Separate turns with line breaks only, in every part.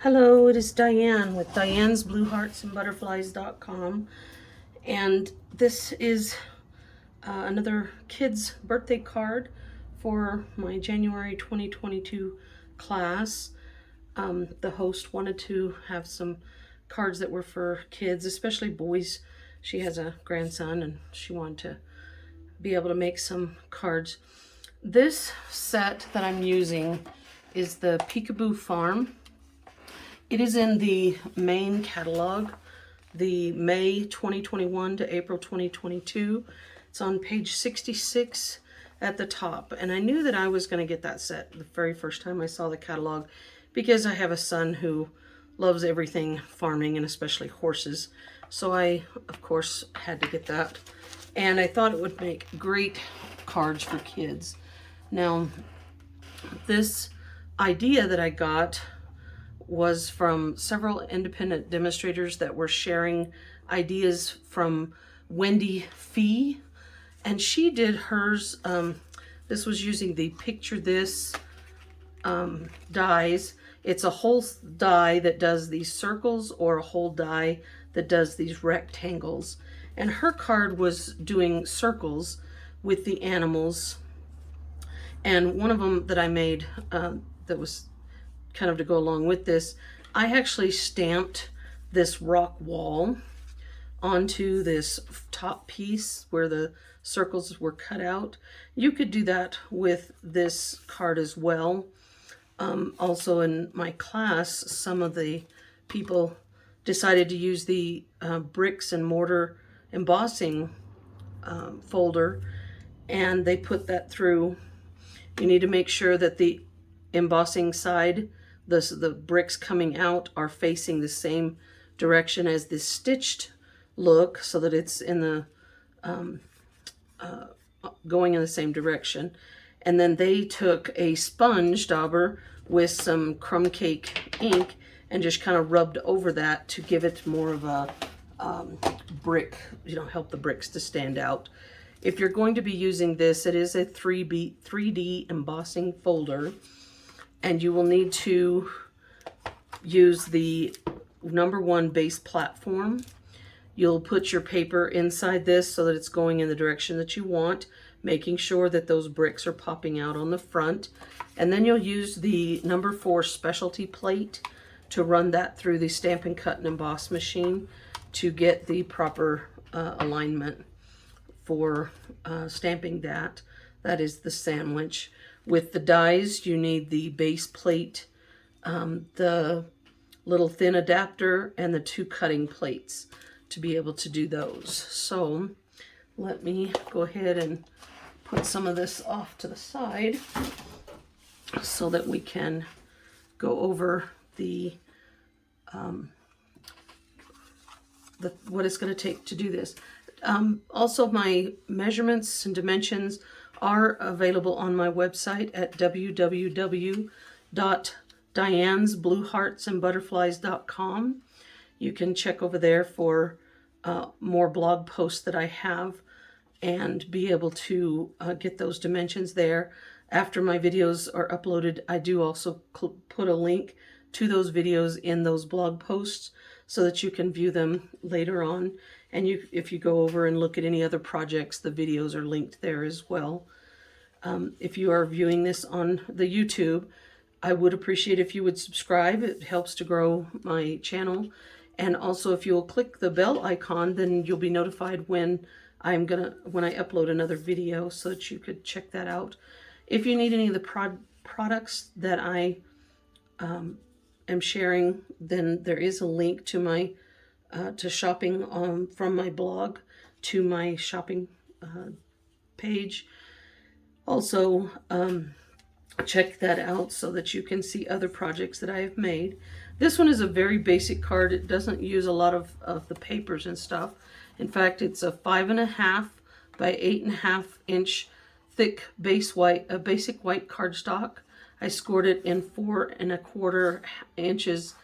Hello, it is Diane with Diane's Blue Hearts and Butterflies.com, and this is another kid's birthday card for my January 2022 class. The host wanted to have some cards that were for kids, especially boys. She has a grandson and she wanted to be able to make some cards. This set that I'm using is the Peekaboo Farm. It is in the main catalog, the May 2021 to April 2022. It's on page 66 at the top. And I knew that I was going to get that set the very first time I saw the catalog because I have a son who loves everything farming and especially horses. So I, of course, had to get that. And I thought it would make great cards for kids. Now, this idea that I got was from several independent demonstrators that were sharing ideas from Wendy Fee, and she did hers. This was using the Picture This dies. It's a whole die that does these circles or a whole die that does these rectangles, and her card was doing circles with the animals. And one of them that I made that was kind of to go along with this, I actually stamped this rock wall onto this top piece where the circles were cut out. You could do that with this card as well. Also in my class, some of the people decided to use the bricks and mortar embossing folder, and they put that through. You need to make sure that the embossing side, the bricks coming out, are facing the same direction as the stitched look, so that it's in the going in the same direction. And then they took a sponge dauber with some crumb cake ink and just kind of rubbed over that to give it more of a brick, help the bricks to stand out. If you're going to be using this, it is a 3D embossing folder, and you will need to use the #1 base platform. You'll put your paper inside this so that it's going in the direction that you want, making sure that those bricks are popping out on the front. And then you'll use the #4 specialty plate to run that through the Stampin' Cut and Emboss machine to get the proper alignment for stamping that. That is the sandwich. With the dies, you need the base plate, the little thin adapter, and the 2 cutting plates to be able to do those. So let me go ahead and put some of this off to the side so that we can go over what it's going to take to do this. Also, my measurements and dimensions are available on my website at www.dianesblueheartsandbutterflies.com. You can check over there for more blog posts that I have and be able to get those dimensions there. After my videos are uploaded, I do also put a link to those videos in those blog posts so that you can view them later on. And if you go over and look at any other projects, the videos are linked there as well. If you are viewing this on the YouTube, I would appreciate if you would subscribe. It helps to grow my channel. And also, if you'll click the bell icon, then you'll be notified when I upload another video, so that you could check that out. If you need any of the products that I am sharing, then there is a link to my to shopping from my blog to my shopping page. Also, check that out so that you can see other projects that I have made. This one is a very basic card. It doesn't use a lot of the papers and stuff. In fact, it's a 5.5 by 8.5 inch thick basic white cardstock. I scored it in 4.25 inches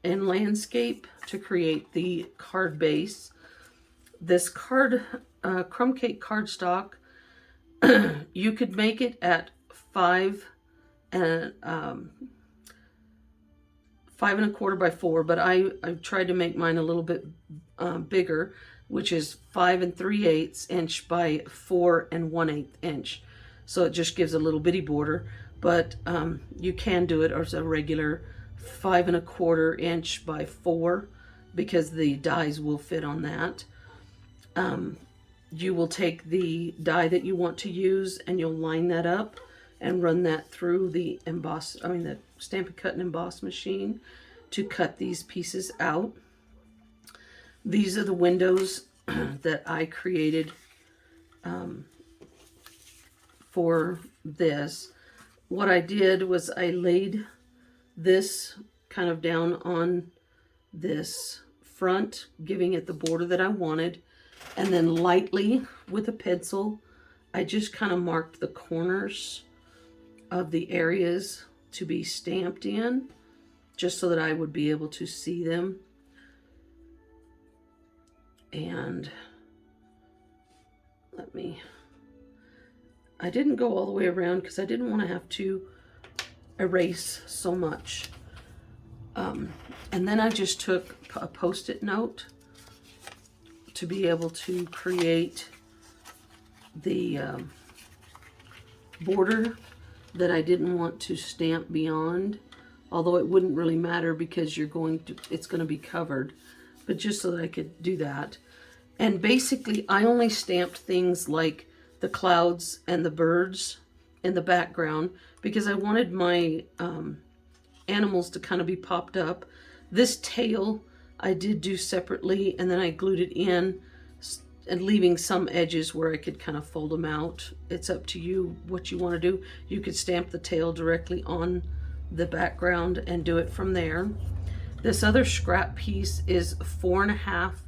in landscape to create the card base. This card, crumb cake cardstock, you could make it at 5 5 1/4 by 4, but I've tried to make mine a little bit bigger, which is 5 3/8 inch by 4 1/8 inch. So it just gives a little bitty border, but you can do it as a regular 5 1/4 inch by 4 because the dies will fit on that. You will take the die that you want to use and you'll line that up and run that through the the Stampin' Cut and Emboss machine to cut these pieces out. These are the windows that I created for this. What I did was I laid this kind of down on this front, giving it the border that I wanted, and then lightly with a pencil I just kind of marked the corners of the areas to be stamped in, just so that I would be able to see them. And I didn't go all the way around because I didn't want to have to erase so much. And then I just took a Post-it note to be able to create the border that I didn't want to stamp beyond, although it wouldn't really matter because it's going to be covered, but just so that I could do that. And basically I only stamped things like the clouds and the birds in the background because I wanted my animals to kind of be popped up. This tail I did do separately, and then I glued it in and leaving some edges where I could kind of fold them out. It's up to you what you want to do. You could stamp the tail directly on the background and do it from there. This other scrap piece is 4 1/2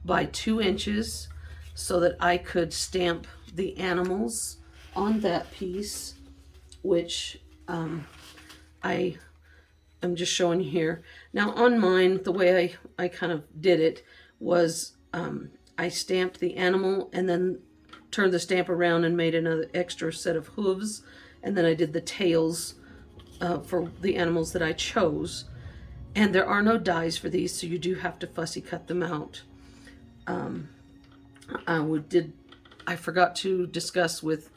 by 2 inches so that I could stamp the animals on that piece, which I am just showing you here. Now on mine, the way I kind of did it was I stamped the animal and then turned the stamp around and made another extra set of hooves, and then I did the tails for the animals that I chose. And there are no dies for these, so you do have to fussy cut them out. I forgot to discuss with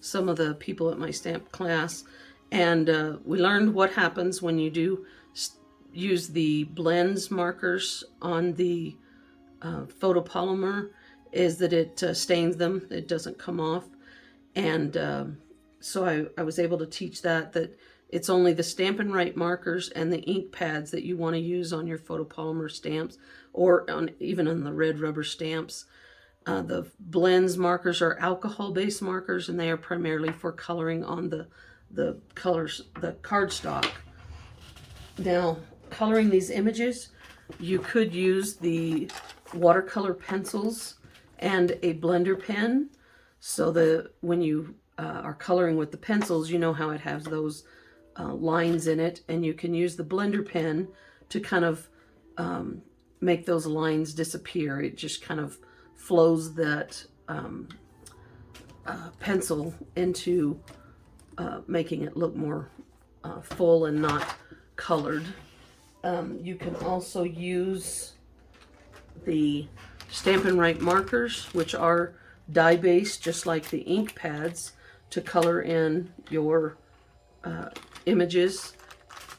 some of the people at my stamp class, and we learned what happens when you do use the blends markers on the photopolymer is that it stains them. It doesn't come off. And so I was able to teach that it's only the Stampin' Right markers and the ink pads that you want to use on your photopolymer stamps, or even on the red rubber stamps. The blends markers are alcohol-based markers, and they are primarily for coloring on the colors, the cardstock. Now, coloring these images, you could use the watercolor pencils and a blender pen, so that when you are coloring with the pencils, you know how it has those lines in it, and you can use the blender pen to kind of make those lines disappear. It just kind of flows that pencil into making it look more full and not colored. You can also use the Stampin' Right markers, which are dye-based, just like the ink pads, to color in your images.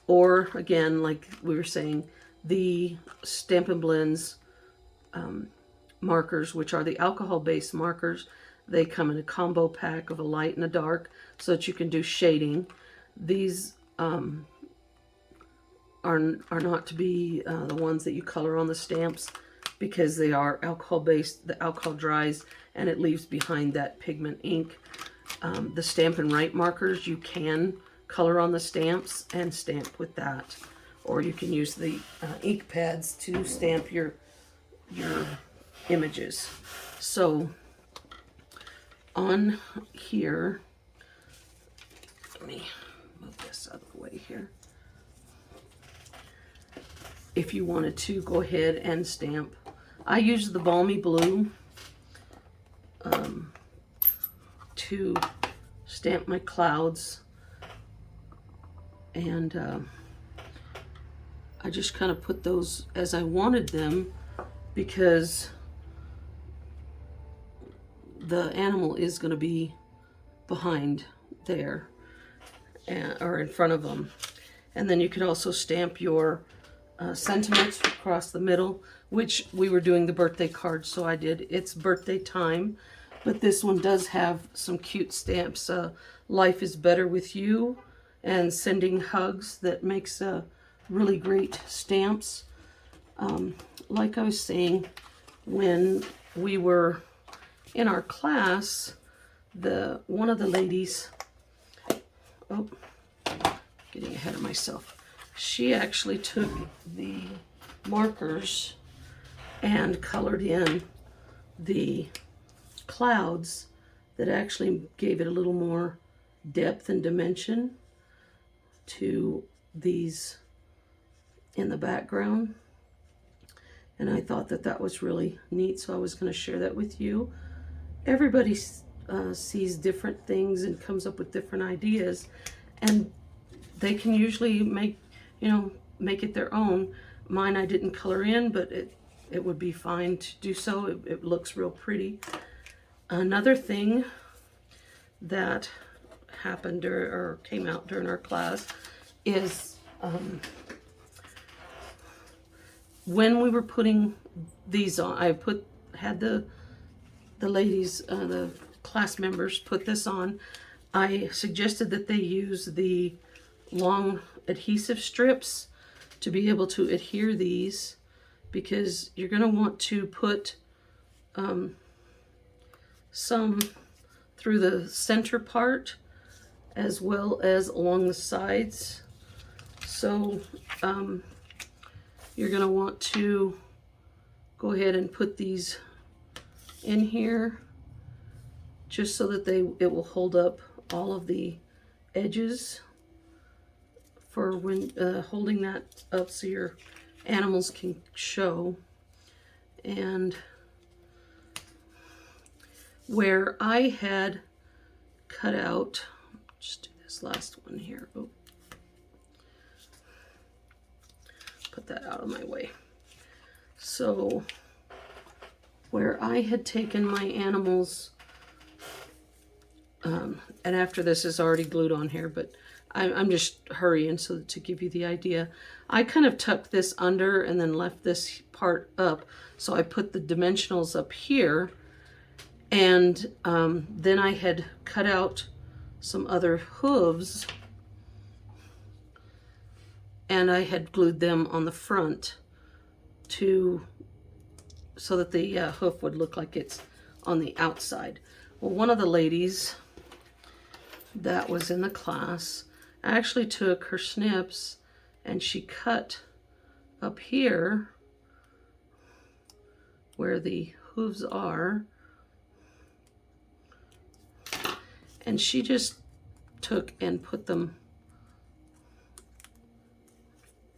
Or, again, like we were saying, the Stampin' Blends markers, which are the alcohol-based markers. They come in a combo pack of a light and a dark so that you can do shading. These are not to be the ones that you color on the stamps, because they are alcohol-based. The alcohol dries and it leaves behind that pigment ink. The Stampin' Right markers you can color on the stamps and stamp with that, or you can use the ink pads to stamp your images. So on here, let me move this out of the way here. If you wanted to go ahead and stamp, I use the Balmy Blue to stamp my clouds, and I just kind of put those as I wanted them, because the animal is going to be behind there, or in front of them. And then you could also stamp your sentiments across the middle, which we were doing the birthday card, so I did It's Birthday Time. But this one does have some cute stamps. Life is Better with You and Sending Hugs, that makes really great stamps. Like I was saying, when we were in our class, one of the ladies, oh, getting ahead of myself, she actually took the markers and colored in the clouds that actually gave it a little more depth and dimension to these in the background. And I thought that that was really neat, so I was going to share that with you. Everybody sees different things and comes up with different ideas, and they can usually make it their own. Mine I didn't color in, but it would be fine to do so. It looks real pretty. Another thing that happened or came out during our class is when we were putting these on, I had the ladies, the class members put this on. I suggested that they use the long adhesive strips to be able to adhere these, because you're going to want to put some through the center part as well as along the sides. So you're going to want to go ahead and put these in here just so that it will hold up all of the edges for when holding that up so your animals can show. And where I had cut out, just do this last one here. Oh, put that out of my way. So where I had taken my animals, and after this is already glued on here, but I'm just hurrying so to give you the idea. I kind of tucked this under and then left this part up. So I put the dimensionals up here, and then I had cut out some other hooves, and I had glued them on the front so that the hoof would look like it's on the outside. Well, one of the ladies that was in the class actually took her snips and she cut up here where the hooves are, and she just took and put them,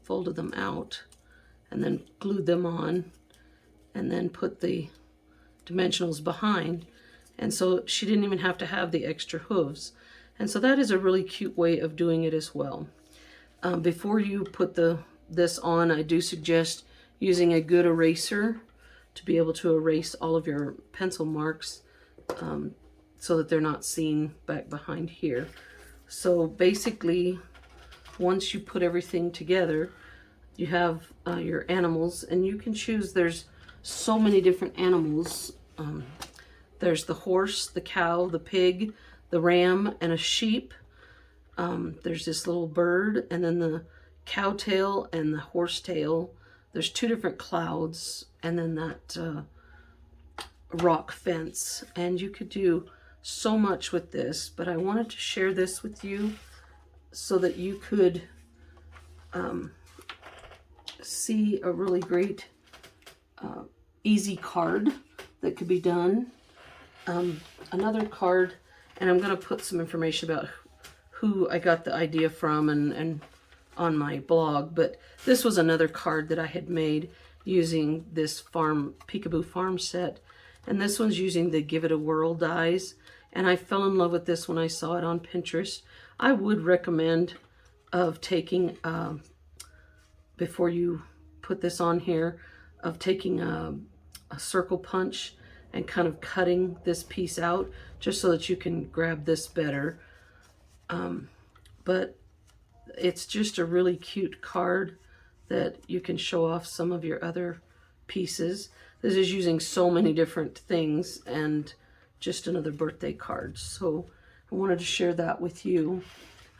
folded them out, and then glued them on, and then put the dimensionals behind. And so she didn't even have to have the extra hooves. And so that is a really cute way of doing it as well. Before you put this on, I do suggest using a good eraser to be able to erase all of your pencil marks so that they're not seen back behind here. So basically, once you put everything together, you have your animals, and you can choose. There's so many different animals. There's the horse, the cow, the pig, the ram, and a sheep. There's this little bird, and then the cow tail and the horse tail. There's two different clouds, and then that rock fence. And you could do so much with this, but I wanted to share this with you so that you could see a really great easy card that could be done. Another card, and I'm going to put some information about who I got the idea from and on my blog, but this was another card that I had made using this Peekaboo farm set, and this one's using the Give It a Whirl dies, and I fell in love with this when I saw it on Pinterest. I would recommend of taking before you put this on here, of taking a circle punch and kind of cutting this piece out just so that you can grab this better. But it's just a really cute card that you can show off some of your other pieces. This is using so many different things and just another birthday card. So I wanted to share that with you.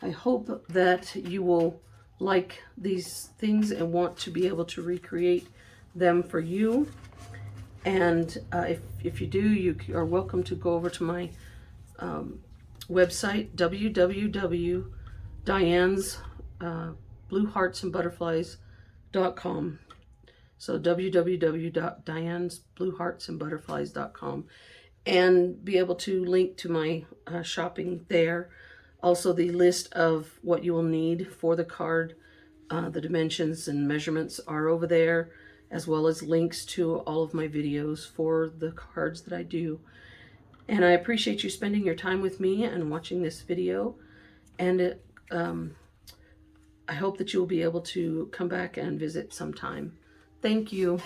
I hope that you will like these things and want to be able to recreate them for you. And if you do, you are welcome to go over to my website, www.dianesblueheartsandbutterflies.com. So www.dianesblueheartsandbutterflies.com, and be able to link to my shopping there. Also, the list of what you will need for the card, the dimensions and measurements are over there, as well as links to all of my videos for the cards that I do. And I appreciate you spending your time with me and watching this video. And I hope that you will be able to come back and visit sometime. Thank you.